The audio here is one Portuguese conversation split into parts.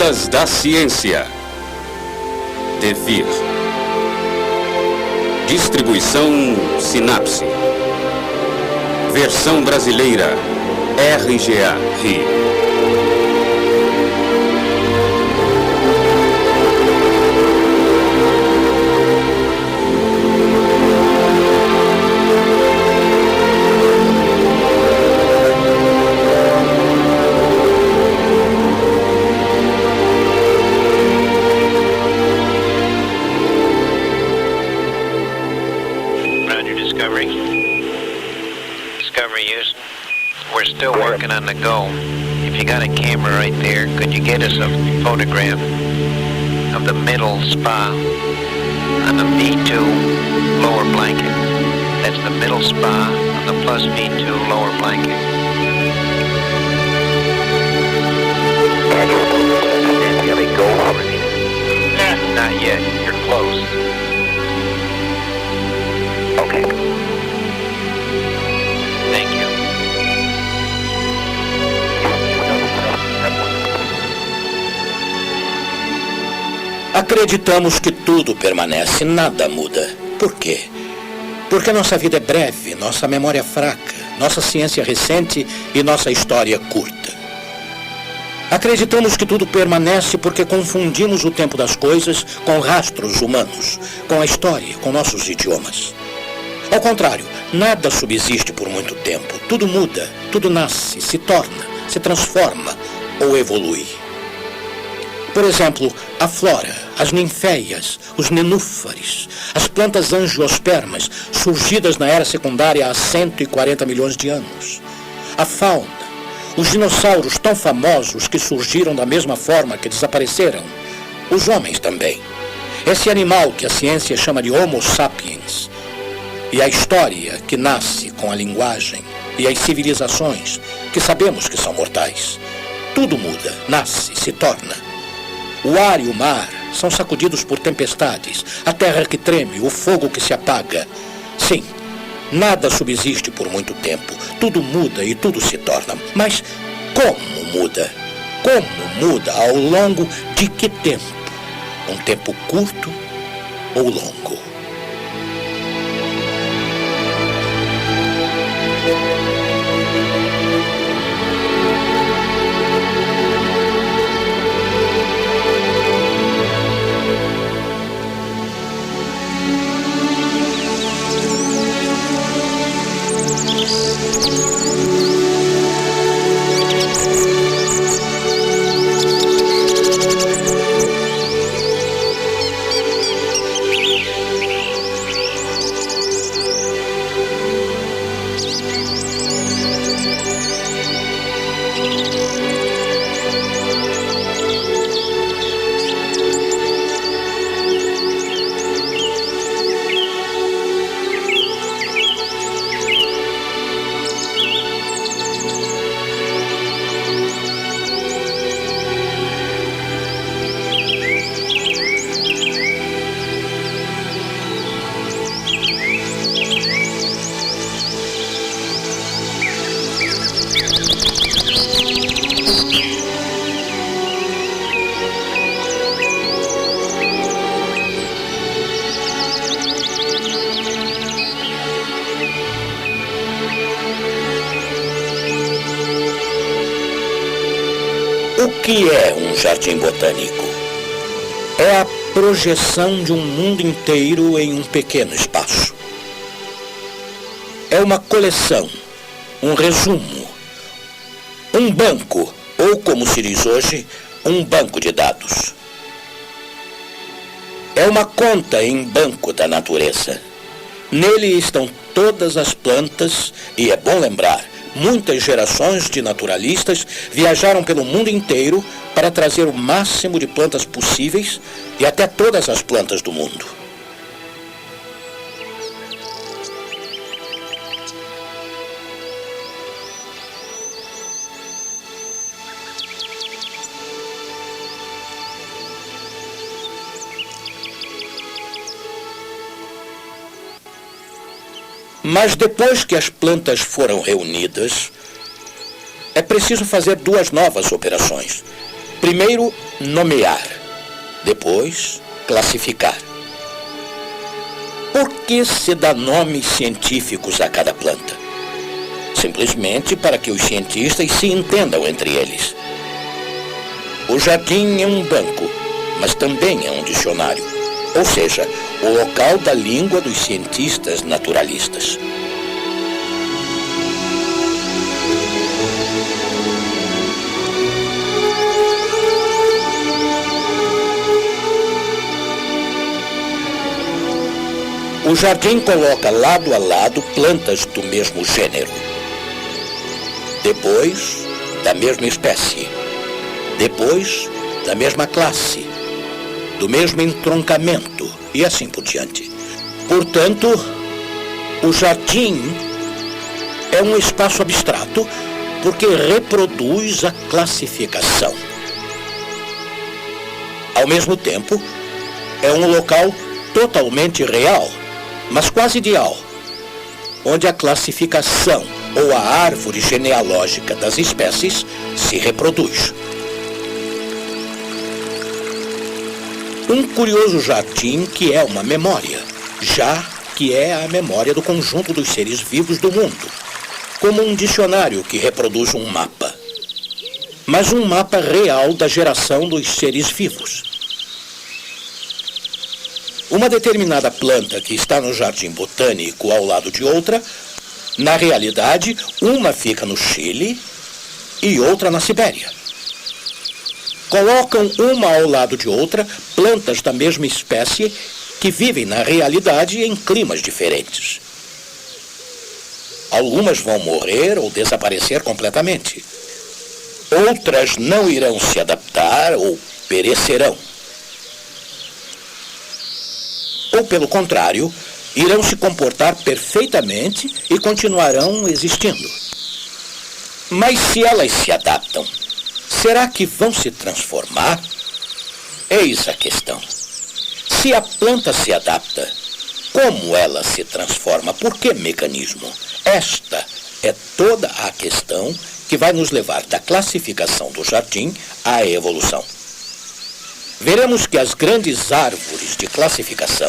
Plantas da Ciência. Devir. Distribuição Sinapse. Versão brasileira RGA Rio. On the go. If you got a camera right there, could you get us a photograph of the middle spa on the V2 lower blanket? That's the middle spa on the plus V2 lower blanket. Really go over it? Not yet. You're close. Okay. Thank you. Acreditamos que tudo permanece, nada muda. Por quê? Porque nossa vida é breve, nossa memória é fraca, nossa ciência é recente e nossa história é curta. Acreditamos que tudo permanece porque confundimos o tempo das coisas com rastros humanos, com a história, com nossos idiomas. Ao contrário, nada subsiste por muito tempo. Tudo muda, tudo nasce, se torna, se transforma ou evolui. Por exemplo, a flora, as ninféias, os nenúfares, as plantas angiospermas, surgidas na era secundária há 140 milhões de anos. A fauna, os dinossauros tão famosos que surgiram da mesma forma que desapareceram. Os homens também. Esse animal que a ciência chama de Homo sapiens. E a história que nasce com a linguagem e as civilizações que sabemos que são mortais. Tudo muda, nasce, se torna. O ar e o mar são sacudidos por tempestades, a terra que treme, o fogo que se apaga. Sim, nada subsiste por muito tempo. Tudo muda e tudo se torna. Mas como muda? Como muda ao longo de que tempo? Um tempo curto ou longo? O que é um jardim botânico? É a projeção de um mundo inteiro em um pequeno espaço. É uma coleção, um resumo, um banco, ou como se diz hoje, um banco de dados. É uma conta em banco da natureza. Nele estão todas as plantas e, é bom lembrar, muitas gerações de naturalistas viajaram pelo mundo inteiro para trazer o máximo de plantas possíveis e até todas as plantas do mundo. Mas depois que as plantas foram reunidas, é preciso fazer duas novas operações. Primeiro, nomear. Depois, classificar. Por que se dá nomes científicos a cada planta? Simplesmente para que os cientistas se entendam entre eles. O jardim é um banco, mas também é um dicionário, ou seja, o local da língua dos cientistas naturalistas. O jardim coloca lado a lado plantas do mesmo gênero. Depois, da mesma espécie. Depois, da mesma classe. Do mesmo entroncamento e assim por diante. Portanto, o jardim é um espaço abstrato porque reproduz a classificação. Ao mesmo tempo, é um local totalmente real, mas quase ideal, onde a classificação ou a árvore genealógica das espécies se reproduz. Um curioso jardim que é uma memória, já que é a memória do conjunto dos seres vivos do mundo, como um dicionário que reproduz um mapa, mas um mapa real da geração dos seres vivos. Uma determinada planta que está no jardim botânico ao lado de outra, na realidade, uma fica no Chile e outra na Sibéria. Colocam uma ao lado de outra plantas da mesma espécie que vivem na realidade em climas diferentes. Algumas vão morrer ou desaparecer completamente. Outras não irão se adaptar ou perecerão. Ou, pelo contrário, irão se comportar perfeitamente e continuarão existindo. Mas se elas se adaptam, será que vão se transformar? Eis a questão. Se a planta se adapta, como ela se transforma? Por que mecanismo? Esta é toda a questão que vai nos levar da classificação do jardim à evolução. Veremos que as grandes árvores de classificação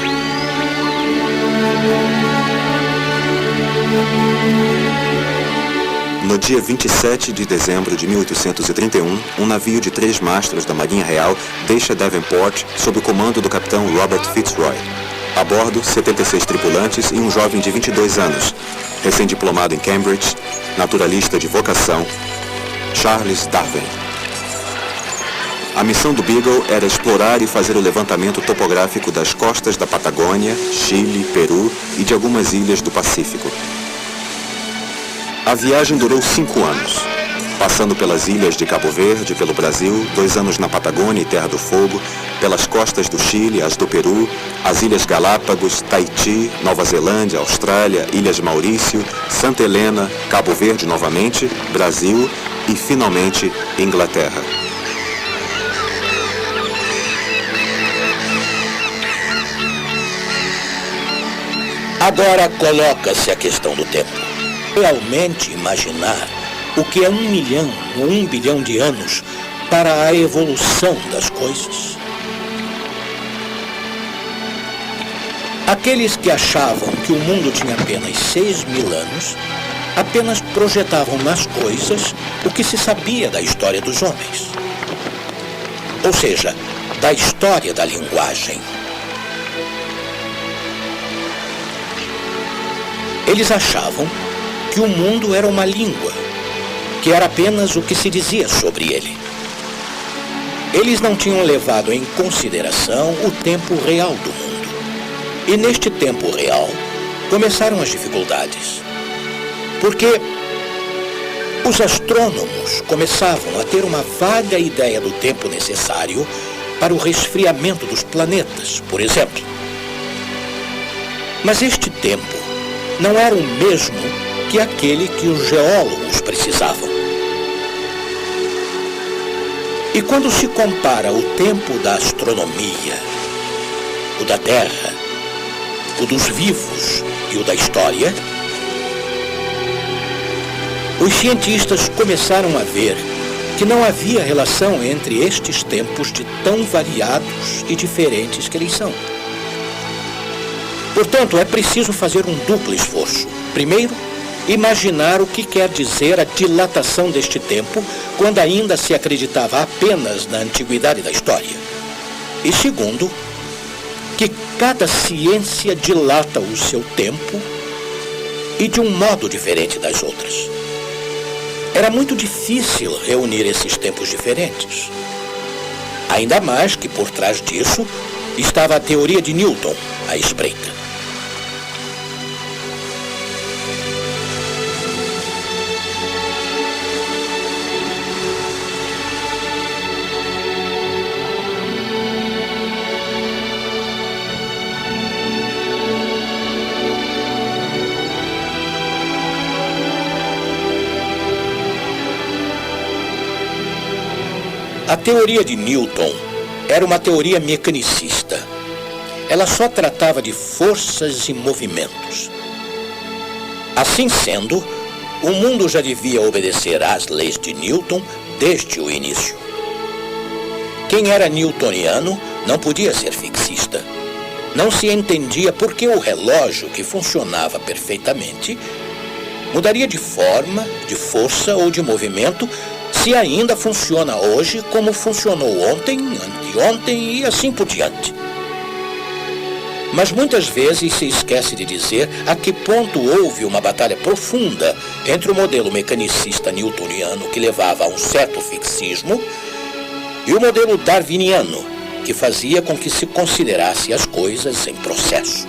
No dia 27 de dezembro de 1831, um navio de 3 mastros da Marinha Real deixa Devonport sob o comando do capitão Robert Fitzroy. A bordo, 76 tripulantes e um jovem de 22 anos, recém-diplomado em Cambridge, naturalista de vocação, Charles Darwin. A missão do Beagle era explorar e fazer o levantamento topográfico das costas da Patagônia, Chile, Peru e de algumas ilhas do Pacífico. A viagem durou 5 anos, passando pelas ilhas de Cabo Verde, pelo Brasil, 2 anos na Patagônia e Terra do Fogo, pelas costas do Chile, as do Peru, as Ilhas Galápagos, Tahiti, Nova Zelândia, Austrália, Ilhas Maurício, Santa Helena, Cabo Verde novamente, Brasil e, finalmente, Inglaterra. Agora coloca-se a questão do tempo. Realmente imaginar o que é 1 milhão ou 1 bilhão de anos para a evolução das coisas? Aqueles que achavam que o mundo tinha apenas 6.000 anos, apenas projetavam nas coisas o que se sabia da história dos homens. Ou seja, da história da linguagem. Eles achavam que o mundo era uma língua, que era apenas o que se dizia sobre ele. Eles não tinham levado em consideração o tempo real do mundo. E neste tempo real, começaram as dificuldades. Porque os astrônomos começavam a ter uma vaga ideia do tempo necessário para o resfriamento dos planetas, por exemplo. Mas este tempo não era o mesmo que aquele que os geólogos precisavam. E quando se compara o tempo da astronomia, o da Terra, o dos vivos e o da história, os cientistas começaram a ver que não havia relação entre estes tempos de tão variados e diferentes que eles são. Portanto, é preciso fazer um duplo esforço. Primeiro, imaginar o que quer dizer a dilatação deste tempo, quando ainda se acreditava apenas na antiguidade da história. E segundo, que cada ciência dilata o seu tempo e de um modo diferente das outras. Era muito difícil reunir esses tempos diferentes. Ainda mais que por trás disso estava a teoria de Newton à espreita. A teoria de Newton era uma teoria mecanicista. Ela só tratava de forças e movimentos. Assim sendo, o mundo já devia obedecer às leis de Newton desde o início. Quem era newtoniano não podia ser fixista. Não se entendia por que o relógio, que funcionava perfeitamente, mudaria de forma, de força ou de movimento se ainda funciona hoje como funcionou ontem, anteontem e assim por diante. Mas muitas vezes se esquece de dizer a que ponto houve uma batalha profunda entre o modelo mecanicista newtoniano, que levava a um certo fixismo, e o modelo darwiniano, que fazia com que se considerasse as coisas em processo.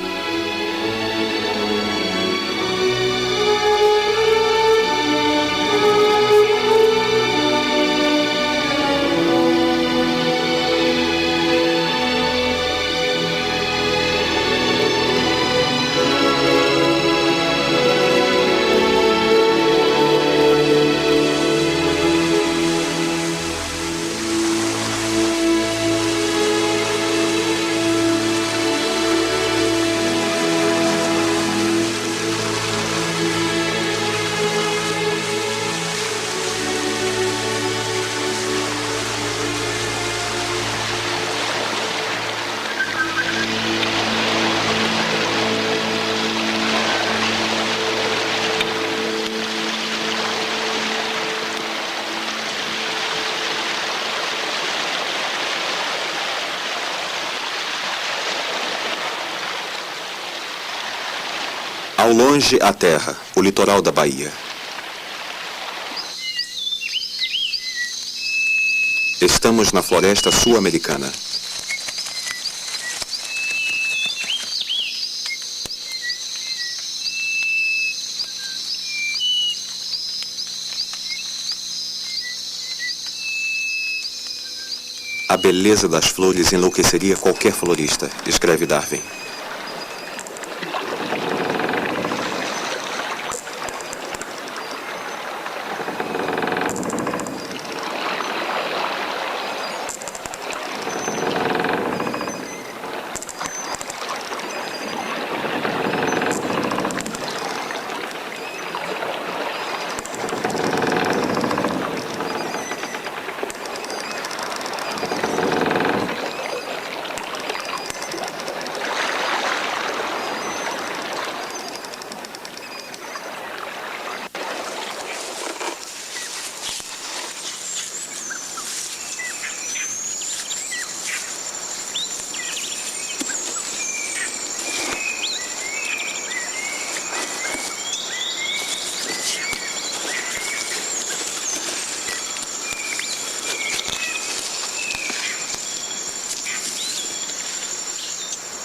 Ao longe, a terra, o litoral da Bahia. Estamos na floresta sul-americana. A beleza das flores enlouqueceria qualquer florista, escreve Darwin.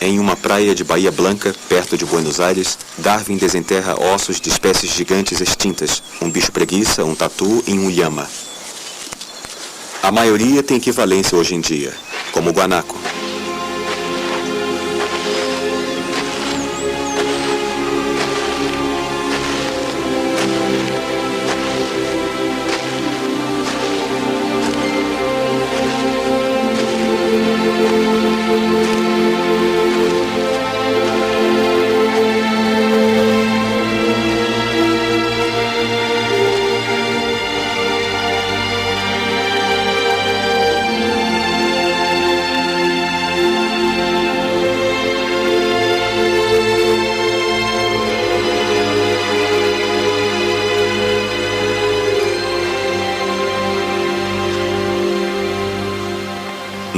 Em uma praia de Bahia Blanca, perto de Buenos Aires, Darwin desenterra ossos de espécies gigantes extintas, um bicho-preguiça, um tatu e um llama. A maioria tem equivalência hoje em dia, como o guanaco.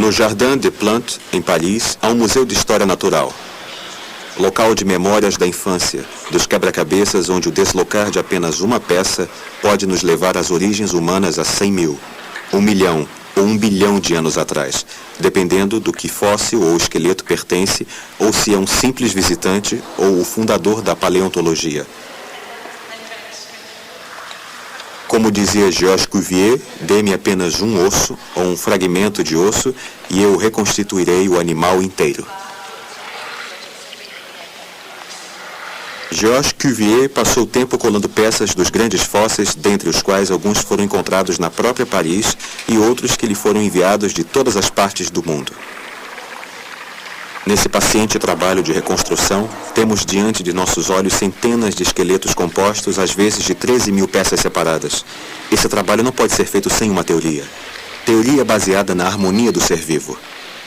No Jardin des Plantes, em Paris, há um museu de história natural. Local de memórias da infância, dos quebra-cabeças onde o deslocar de apenas uma peça pode nos levar às origens humanas há 100 mil, 1 milhão ou 1 bilhão de anos atrás, dependendo do que fóssil ou esqueleto pertence, ou se é um simples visitante ou o fundador da paleontologia. Como dizia Georges Cuvier, dê-me apenas um osso ou um fragmento de osso e eu reconstituirei o animal inteiro. Georges Cuvier passou tempo colando peças dos grandes fósseis, dentre os quais alguns foram encontrados na própria Paris e outros que lhe foram enviados de todas as partes do mundo. Nesse paciente trabalho de reconstrução, temos diante de nossos olhos centenas de esqueletos compostos, às vezes de 13 mil peças separadas. Esse trabalho não pode ser feito sem uma teoria. Teoria baseada na harmonia do ser vivo.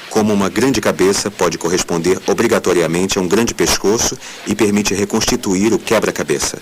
Como uma grande cabeça pode corresponder obrigatoriamente a um grande pescoço e permite reconstituir o quebra-cabeça.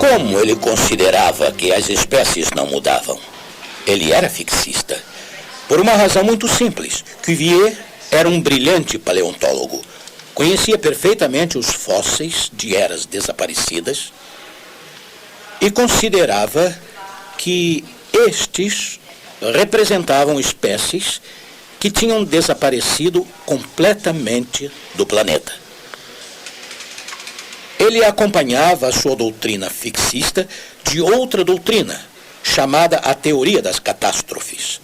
Como ele considerava que as espécies não mudavam? Ele era fixista. Por uma razão muito simples. Cuvier era um brilhante paleontólogo. Conhecia perfeitamente os fósseis de eras desaparecidas e considerava que estes representavam espécies que tinham desaparecido completamente do planeta. Ele acompanhava a sua doutrina fixista de outra doutrina, chamada a teoria das catástrofes.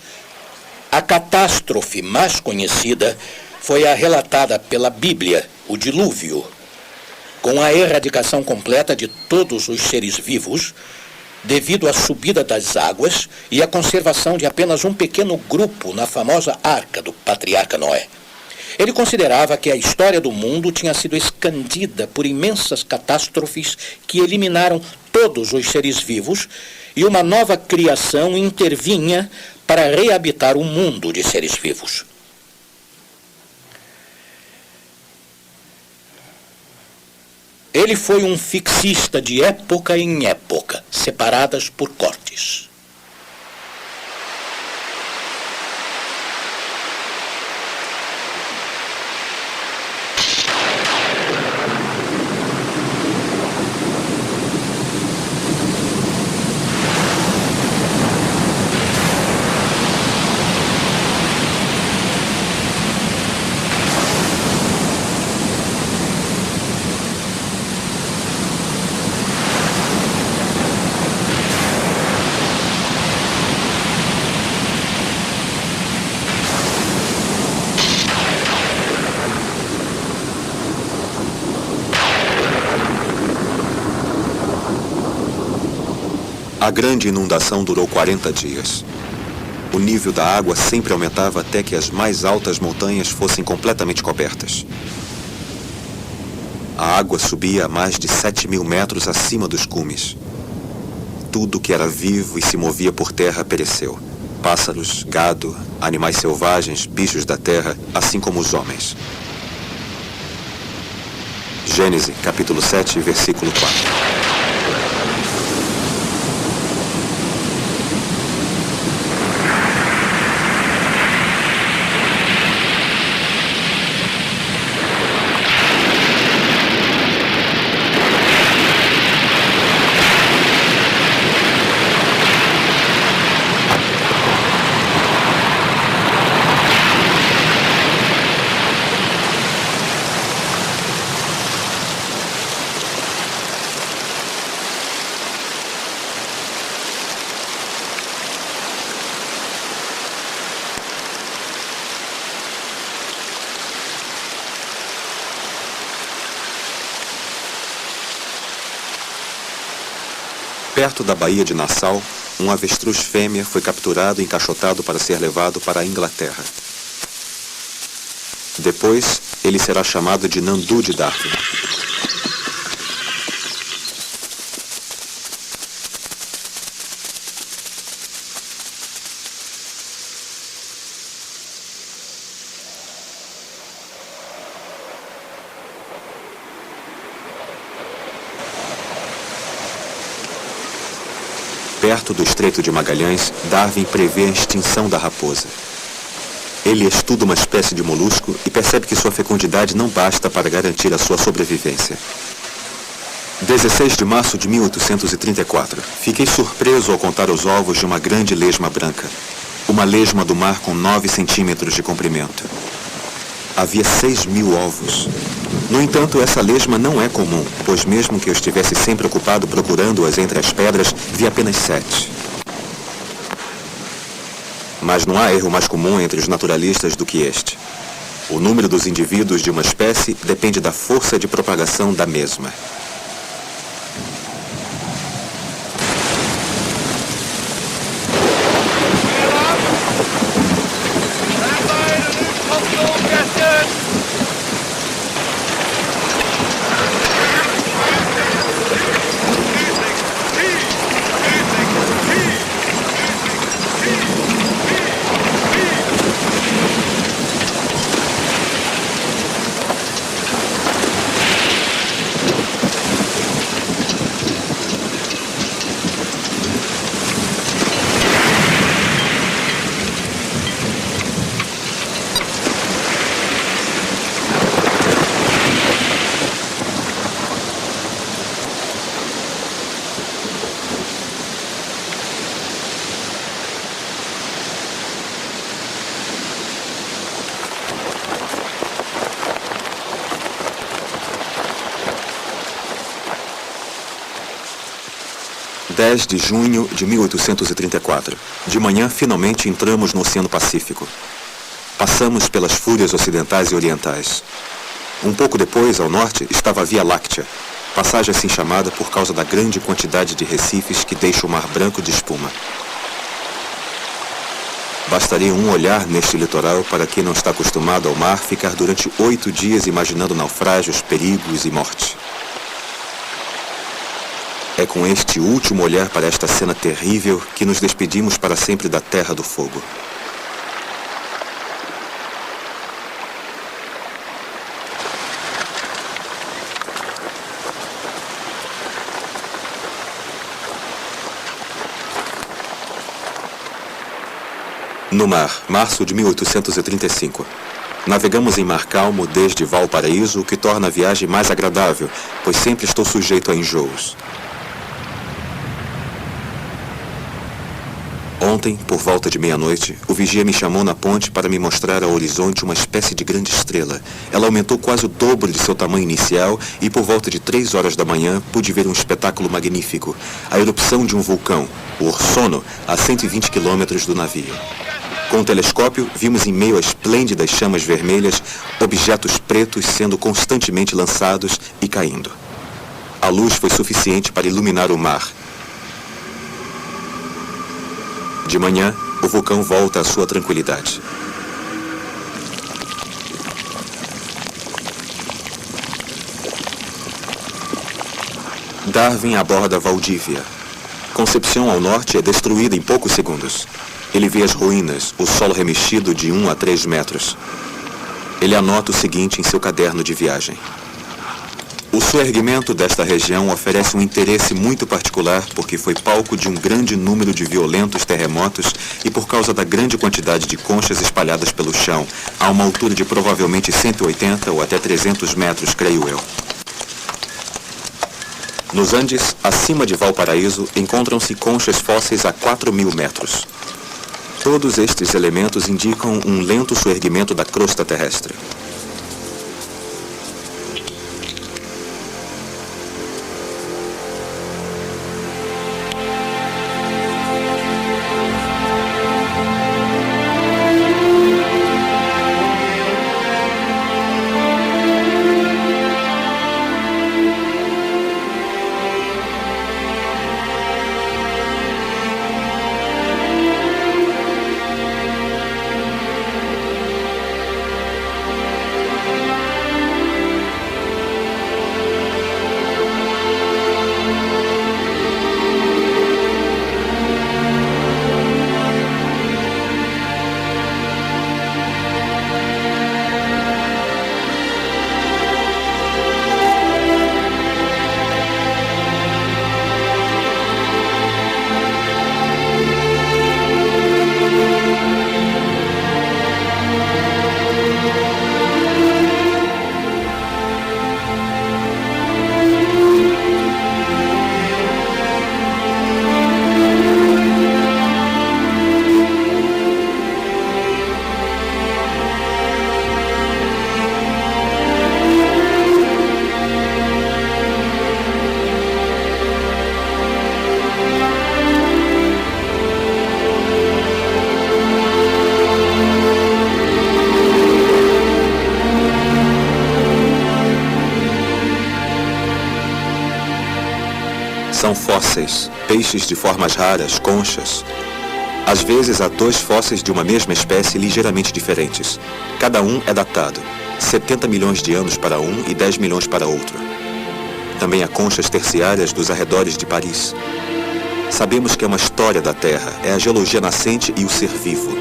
A catástrofe mais conhecida foi a relatada pela Bíblia, o dilúvio, com a erradicação completa de todos os seres vivos, devido à subida das águas e à conservação de apenas um pequeno grupo na famosa arca do patriarca Noé. Ele considerava que a história do mundo tinha sido escandida por imensas catástrofes que eliminaram todos os seres vivos e uma nova criação intervinha para reabitar o mundo de seres vivos. Ele foi um fixista de época em época, separadas por cortes. A grande inundação durou 40 dias. O nível da água sempre aumentava até que as mais altas montanhas fossem completamente cobertas. A água subia a mais de 7.000 metros acima dos cumes. Tudo que era vivo e se movia por terra pereceu. Pássaros, gado, animais selvagens, bichos da terra, assim como os homens. Gênesis, capítulo 7, versículo 4. Perto da Baía de Nassau, um avestruz fêmea foi capturado e encaixotado para ser levado para a Inglaterra. Depois, ele será chamado de Nandu de Darwin. Perto do Estreito de Magalhães, Darwin prevê a extinção da raposa. Ele estuda uma espécie de molusco e percebe que sua fecundidade não basta para garantir a sua sobrevivência. 16 de março de 1834. Fiquei surpreso ao contar os ovos de uma grande lesma branca. Uma lesma do mar com 9 centímetros de comprimento. Havia 6.000 ovos. No entanto, essa lesma não é comum, pois mesmo que eu estivesse sempre ocupado procurando-as entre as pedras, vi apenas 7. Mas não há erro mais comum entre os naturalistas do que este. O número dos indivíduos de uma espécie depende da força de propagação da mesma. (10 de junho de 1834). De manhã, finalmente entramos no Oceano Pacífico. Passamos pelas fúrias ocidentais e orientais. Um pouco depois, ao norte, estava a Via Láctea, passagem assim chamada por causa da grande quantidade de recifes que deixa o mar branco de espuma. Bastaria um olhar neste litoral para quem não está acostumado ao mar ficar durante 8 dias imaginando naufrágios, perigos e morte. É com este último olhar para esta cena terrível que nos despedimos para sempre da Terra do Fogo. No mar, março de 1835. Navegamos em mar calmo desde Valparaíso, o que torna a viagem mais agradável, pois sempre estou sujeito a enjoos. Ontem, por volta de meia-noite, o vigia me chamou na ponte para me mostrar ao horizonte uma espécie de grande estrela. Ela aumentou quase o dobro de seu tamanho inicial e, por volta de 3 horas da manhã, pude ver um espetáculo magnífico. A erupção de um vulcão, o Orsono, a 120 quilômetros do navio. Com o telescópio, vimos em meio a esplêndidas chamas vermelhas, objetos pretos sendo constantemente lançados e caindo. A luz foi suficiente para iluminar o mar. De manhã, o vulcão volta à sua tranquilidade. Darwin aborda Valdívia. Concepción ao norte é destruída em poucos segundos. Ele vê as ruínas, o solo remexido de 1 a 3 metros. Ele anota o seguinte em seu caderno de viagem. O soerguimento desta região oferece um interesse muito particular porque foi palco de um grande número de violentos terremotos e por causa da grande quantidade de conchas espalhadas pelo chão, a uma altura de provavelmente 180 ou até 300 metros, creio eu. Nos Andes, acima de Valparaíso, encontram-se conchas fósseis a 4.000 metros. Todos estes elementos indicam um lento soerguimento da crosta terrestre. São fósseis, peixes de formas raras, conchas. Às vezes há 2 fósseis de uma mesma espécie ligeiramente diferentes. Cada um é datado, 70 milhões de anos para um e 10 milhões para outro. Também há conchas terciárias dos arredores de Paris. Sabemos que é uma história da Terra, é a geologia nascente e o ser vivo.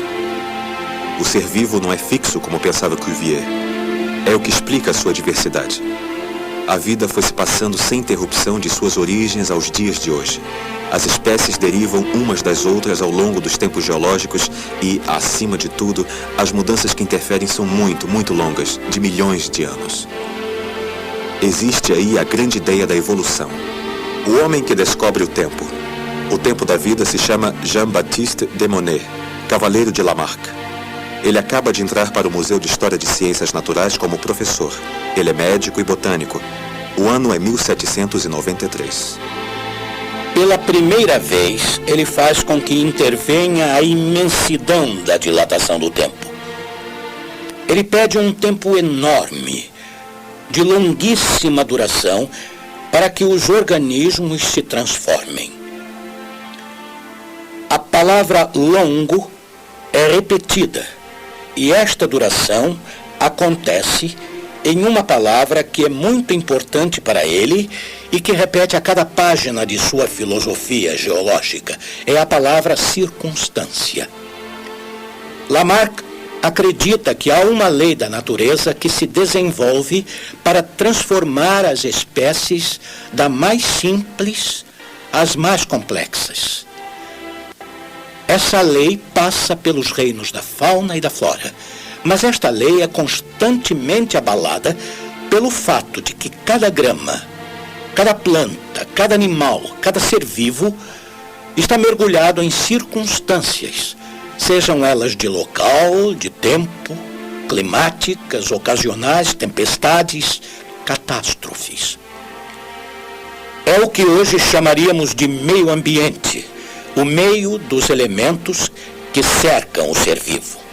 O ser vivo não é fixo como pensava Cuvier. É o que explica a sua diversidade. A vida foi se passando sem interrupção de suas origens aos dias de hoje. As espécies derivam umas das outras ao longo dos tempos geológicos e, acima de tudo, as mudanças que interferem são muito, muito longas, de milhões de anos. Existe aí a grande ideia da evolução. O homem que descobre o tempo. O tempo da vida se chama Jean-Baptiste de Monnet, cavaleiro de Lamarck. Ele acaba de entrar para o Museu de História de Ciências Naturais como professor. Ele é médico e botânico. O ano é 1793. Pela primeira vez, ele faz com que intervenha a imensidão da dilatação do tempo. Ele pede um tempo enorme, de longuíssima duração, para que os organismos se transformem. A palavra longo é repetida, e esta duração acontece em uma palavra que é muito importante para ele e que repete a cada página de sua filosofia geológica. É a palavra circunstância. Lamarck acredita que há uma lei da natureza que se desenvolve para transformar as espécies da mais simples às mais complexas. Essa lei passa pelos reinos da fauna e da flora, mas esta lei é constantemente abalada pelo fato de que cada grama, cada planta, cada animal, cada ser vivo está mergulhado em circunstâncias, sejam elas de local, de tempo, climáticas, ocasionais, tempestades, catástrofes. É o que hoje chamaríamos de meio ambiente, o meio dos elementos que cercam o ser vivo.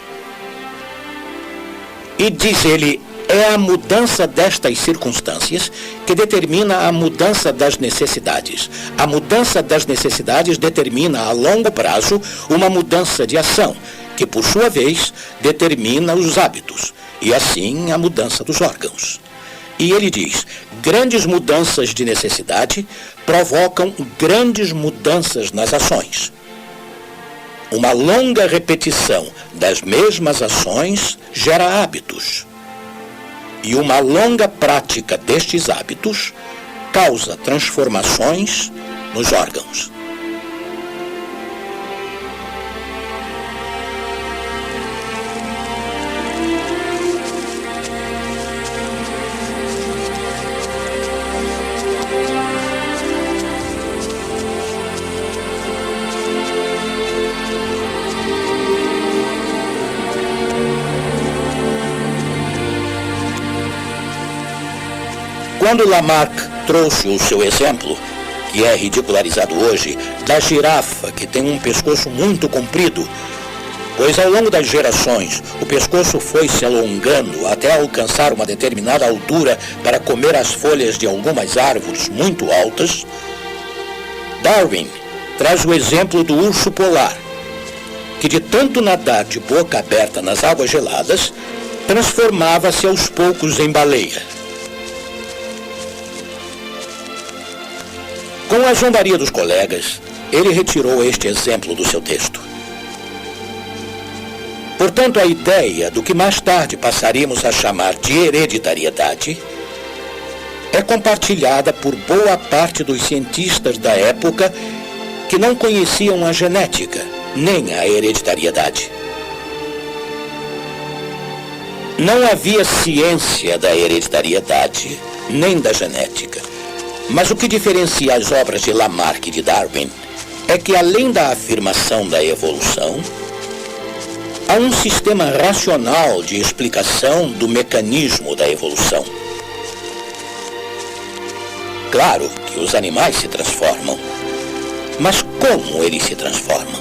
E diz ele, é a mudança destas circunstâncias que determina a mudança das necessidades. A mudança das necessidades determina a longo prazo uma mudança de ação, que por sua vez determina os hábitos, e assim a mudança dos órgãos. E ele diz, grandes mudanças de necessidade provocam grandes mudanças nas ações. Uma longa repetição das mesmas ações gera hábitos. E uma longa prática destes hábitos causa transformações nos órgãos. Quando Lamarck trouxe o seu exemplo, que é ridicularizado hoje, da girafa, que tem um pescoço muito comprido, pois ao longo das gerações o pescoço foi se alongando até alcançar uma determinada altura para comer as folhas de algumas árvores muito altas, Darwin traz o exemplo do urso polar, que de tanto nadar de boca aberta nas águas geladas, transformava-se aos poucos em baleia. Com a zombaria dos colegas, ele retirou este exemplo do seu texto. Portanto, a ideia do que mais tarde passaríamos a chamar de hereditariedade é compartilhada por boa parte dos cientistas da época que não conheciam a genética nem a hereditariedade. Não havia ciência da hereditariedade nem da genética. Mas o que diferencia as obras de Lamarck e de Darwin é que, além da afirmação da evolução, há um sistema racional de explicação do mecanismo da evolução. Claro que os animais se transformam, mas como eles se transformam?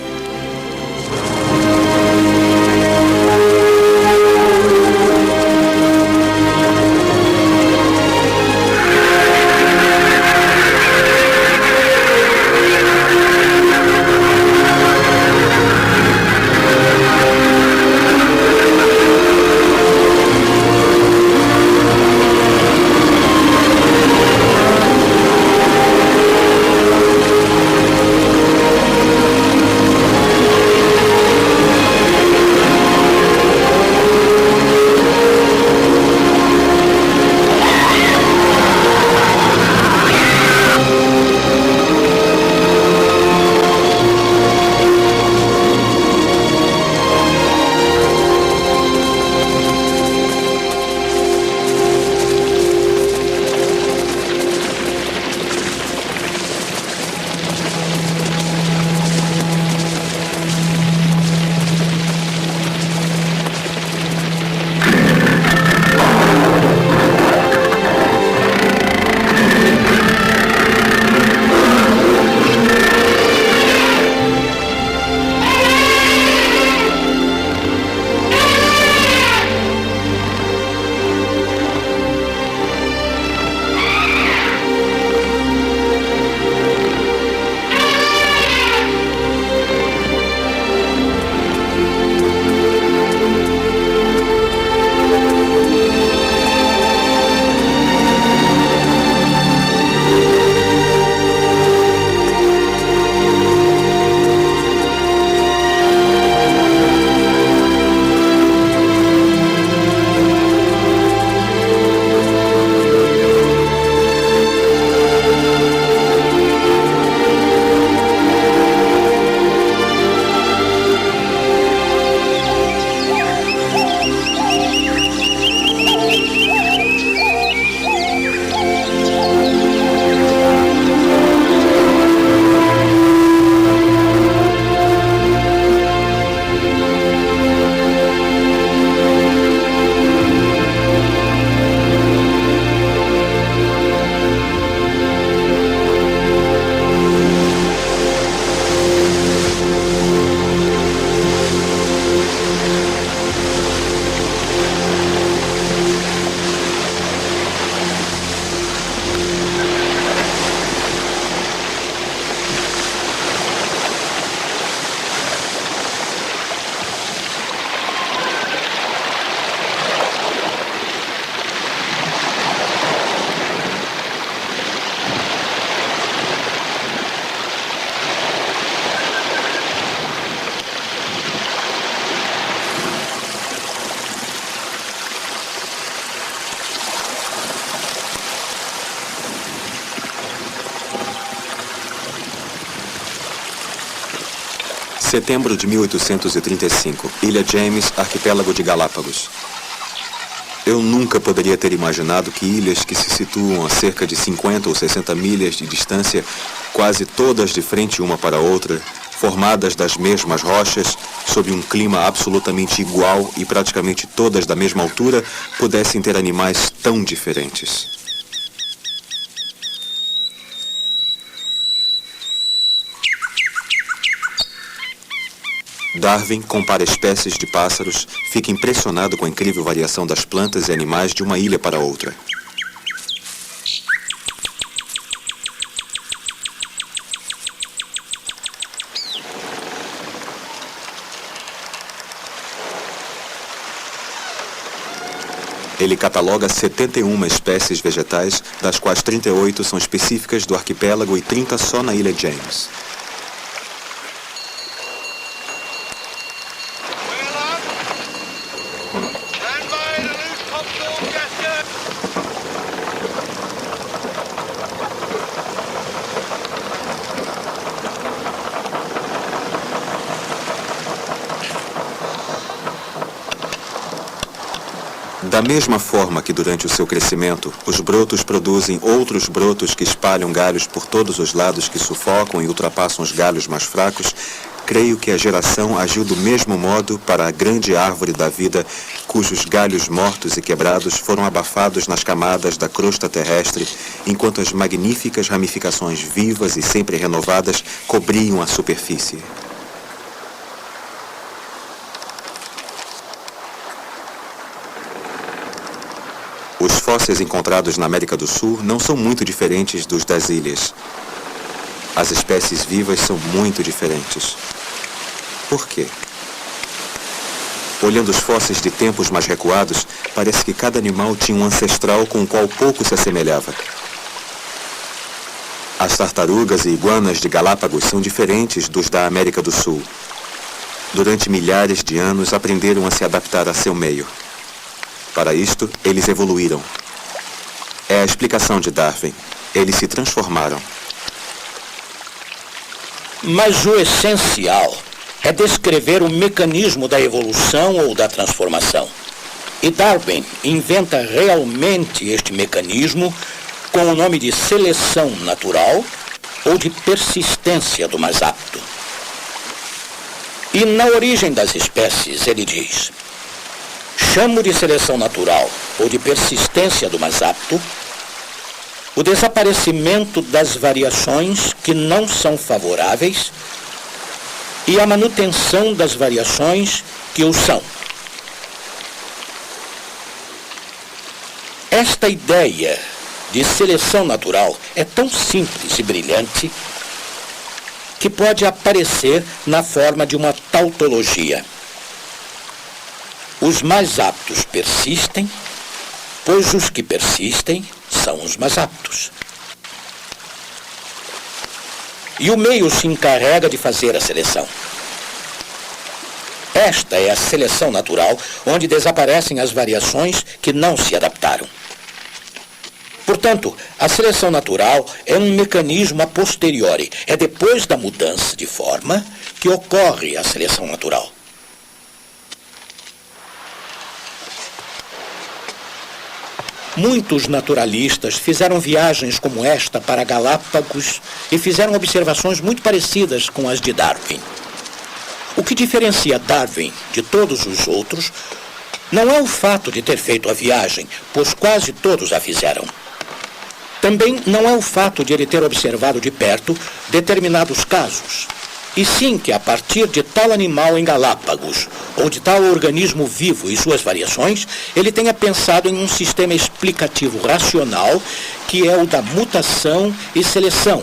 Setembro de 1835, Ilha James, arquipélago de Galápagos. Eu nunca poderia ter imaginado que ilhas que se situam a cerca de 50 ou 60 milhas de distância, quase todas de frente uma para a outra, formadas das mesmas rochas, sob um clima absolutamente igual e praticamente todas da mesma altura, pudessem ter animais tão diferentes. Darwin compara espécies de pássaros, fica impressionado com a incrível variação das plantas e animais de uma ilha para outra. Ele cataloga 71 espécies vegetais, das quais 38 são específicas do arquipélago e 30 só na Ilha James. Da mesma forma que durante o seu crescimento, os brotos produzem outros brotos que espalham galhos por todos os lados que sufocam e ultrapassam os galhos mais fracos, creio que a geração agiu do mesmo modo para a grande árvore da vida, cujos galhos mortos e quebrados foram abafados nas camadas da crosta terrestre, enquanto as magníficas ramificações vivas e sempre renovadas cobriam a superfície. Os fósseis encontrados na América do Sul não são muito diferentes dos das ilhas. As espécies vivas são muito diferentes. Por quê? Olhando os fósseis de tempos mais recuados, parece que cada animal tinha um ancestral com o qual pouco se assemelhava. As tartarugas e iguanas de Galápagos são diferentes dos da América do Sul. Durante milhares de anos aprenderam a se adaptar a seu meio. Para isto, eles evoluíram. É a explicação de Darwin. Eles se transformaram. Mas o essencial é descrever o mecanismo da evolução ou da transformação. E Darwin inventa realmente este mecanismo com o nome de seleção natural ou de persistência do mais apto. E na origem das espécies, ele diz: chamo de seleção natural ou de persistência do mais apto o desaparecimento das variações que não são favoráveis e a manutenção das variações que o são. Esta ideia de seleção natural é tão simples e brilhante que pode aparecer na forma de uma tautologia. Os mais aptos persistem, pois os que persistem são os mais aptos. E o meio se encarrega de fazer a seleção. Esta é a seleção natural, onde desaparecem as variações que não se adaptaram. Portanto, a seleção natural é um mecanismo a posteriori. É depois da mudança de forma que ocorre a seleção natural. Muitos naturalistas fizeram viagens como esta para Galápagos e fizeram observações muito parecidas com as de Darwin. O que diferencia Darwin de todos os outros não é o fato de ter feito a viagem, pois quase todos a fizeram. Também não é o fato de ele ter observado de perto determinados casos, e sim que a partir de tal animal em Galápagos, ou de tal organismo vivo e suas variações, ele tenha pensado em um sistema explicativo racional que é o da mutação e seleção,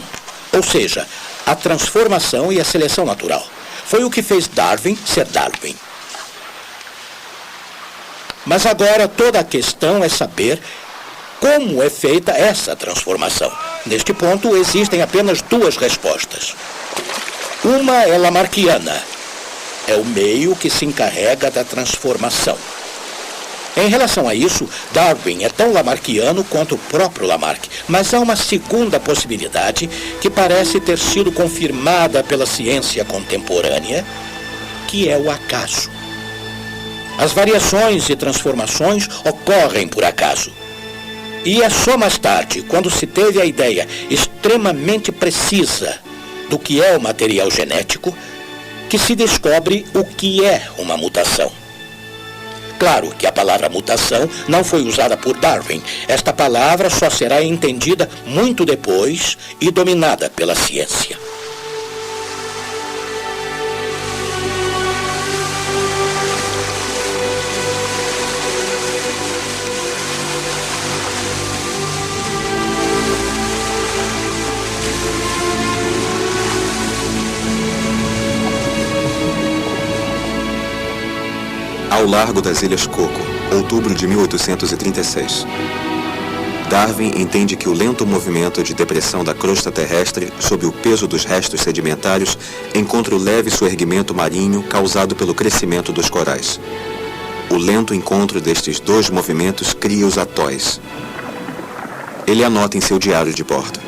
ou seja, a transformação e a seleção natural. Foi o que fez Darwin ser Darwin. Mas agora toda a questão é saber como é feita essa transformação. Neste ponto existem apenas duas respostas. Uma é lamarckiana, é o meio que se encarrega da transformação. Em relação a isso, Darwin é tão lamarckiano quanto o próprio Lamarck, mas há uma segunda possibilidade que parece ter sido confirmada pela ciência contemporânea, que é o acaso. As variações e transformações ocorrem por acaso. E é só mais tarde, quando se teve a ideia extremamente precisa do que é o material genético, que se descobre o que é uma mutação. Claro que a palavra mutação não foi usada por Darwin. Esta palavra só será entendida muito depois e dominada pela ciência. Ao largo das Ilhas Coco, outubro de 1836. Darwin entende que o lento movimento de depressão da crosta terrestre sob o peso dos restos sedimentários encontra o leve soerguimento marinho causado pelo crescimento dos corais. O lento encontro destes dois movimentos cria os atóis. Ele anota em seu diário de bordo: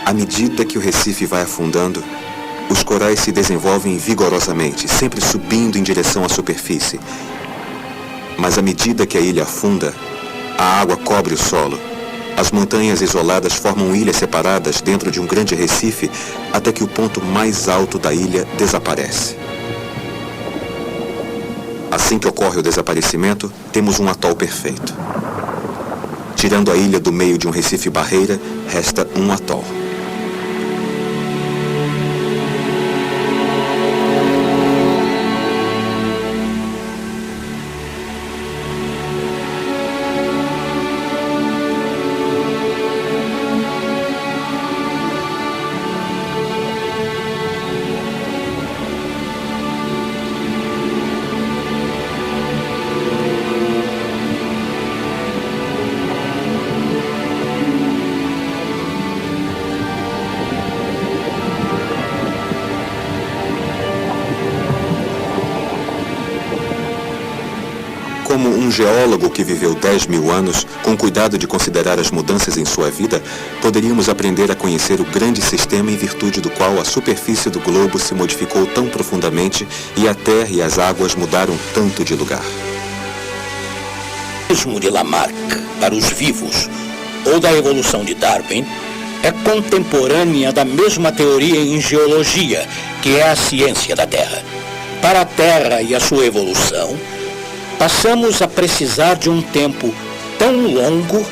à medida que o Recife vai afundando, os corais se desenvolvem vigorosamente, sempre subindo em direção à superfície. Mas à medida que a ilha afunda, a água cobre o solo. As montanhas isoladas formam ilhas separadas dentro de um grande recife, até que o ponto mais alto da ilha desaparece. Assim que ocorre o desaparecimento, temos um atol perfeito. Tirando a ilha do meio de um recife barreira, resta um atol. Como um geólogo que viveu 10 mil anos, com cuidado de considerar as mudanças em sua vida, poderíamos aprender a conhecer o grande sistema em virtude do qual a superfície do globo se modificou tão profundamente e a terra e as águas mudaram tanto de lugar. O mesmo de Lamarck para os vivos ou da evolução de Darwin é contemporânea da mesma teoria em geologia, que é a ciência da Terra. Para a Terra e a sua evolução, passamos a precisar de um tempo tão longo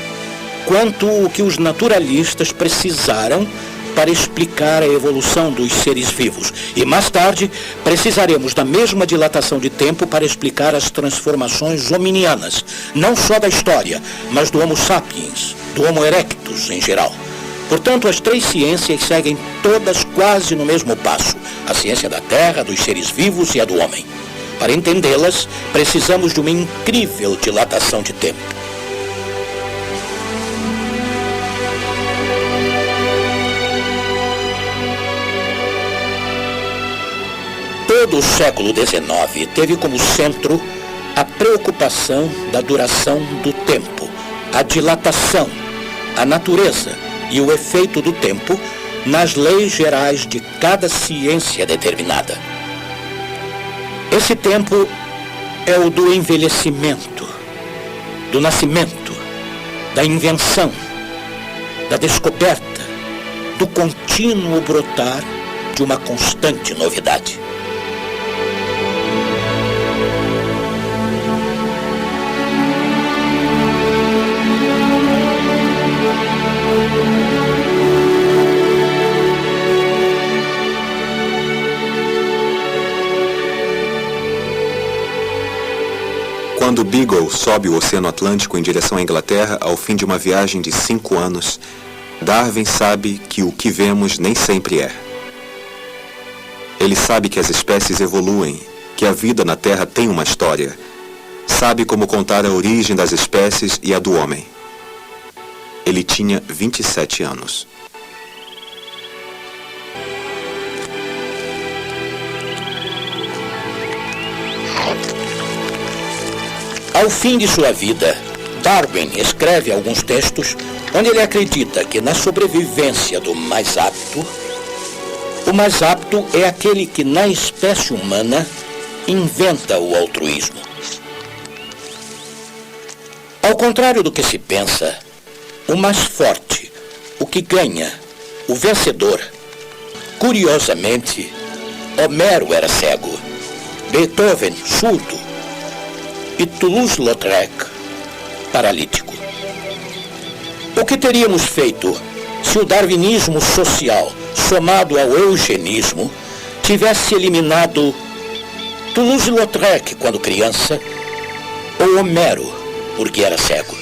quanto o que os naturalistas precisaram para explicar a evolução dos seres vivos. E mais tarde, precisaremos da mesma dilatação de tempo para explicar as transformações hominianas, não só da história, mas do Homo sapiens, do Homo erectus em geral. Portanto, as três ciências seguem todas quase no mesmo passo: a ciência da Terra, dos seres vivos e a do homem. Para entendê-las, precisamos de uma incrível dilatação de tempo. Todo o século XIX teve como centro a preocupação da duração do tempo, a dilatação, a natureza e o efeito do tempo nas leis gerais de cada ciência determinada. Esse tempo é o do envelhecimento, do nascimento, da invenção, da descoberta, do contínuo brotar de uma constante novidade. Quando Beagle sobe o Oceano Atlântico em direção à Inglaterra ao fim de uma viagem de 5 anos, Darwin sabe que o que vemos nem sempre é. Ele sabe que as espécies evoluem, que a vida na Terra tem uma história. Sabe como contar a origem das espécies e a do homem. Ele tinha 27 anos. Ao fim de sua vida, Darwin escreve alguns textos onde ele acredita que na sobrevivência do mais apto, o mais apto é aquele que na espécie humana inventa o altruísmo. Ao contrário do que se pensa, o mais forte, o que ganha, o vencedor, curiosamente, Homero era cego, Beethoven surdo e Toulouse-Lautrec paralítico. O que teríamos feito se o darwinismo social, somado ao eugenismo, tivesse eliminado Toulouse-Lautrec quando criança ou Homero porque era cego?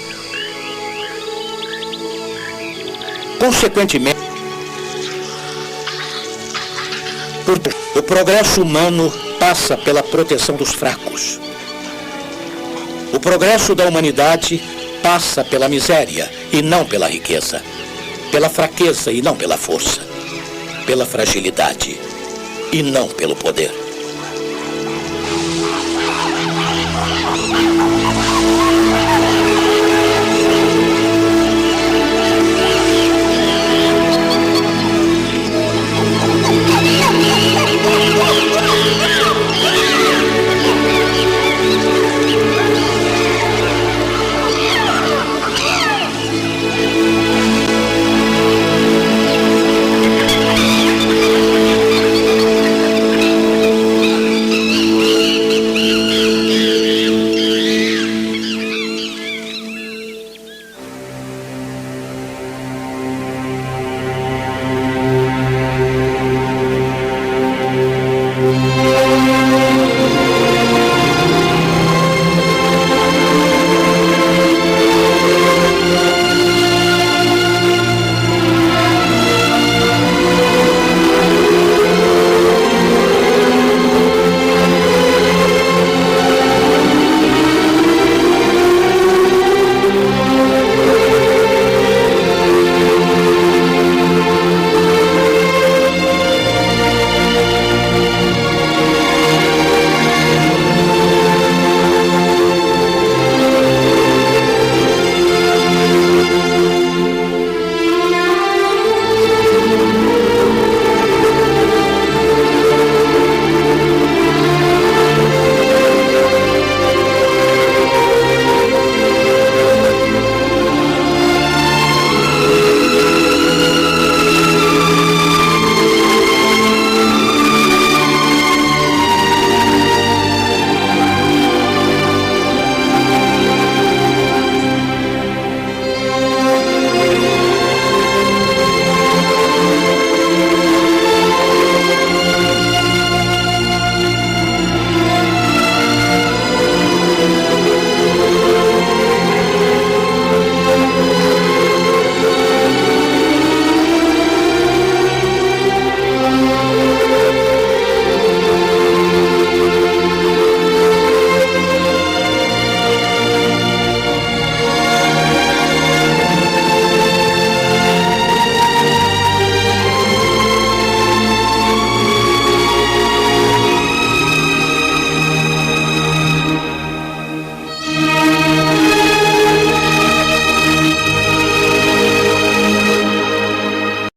Consequentemente, o progresso humano passa pela proteção dos fracos. O progresso da humanidade passa pela miséria e não pela riqueza, pela fraqueza e não pela força, pela fragilidade e não pelo poder.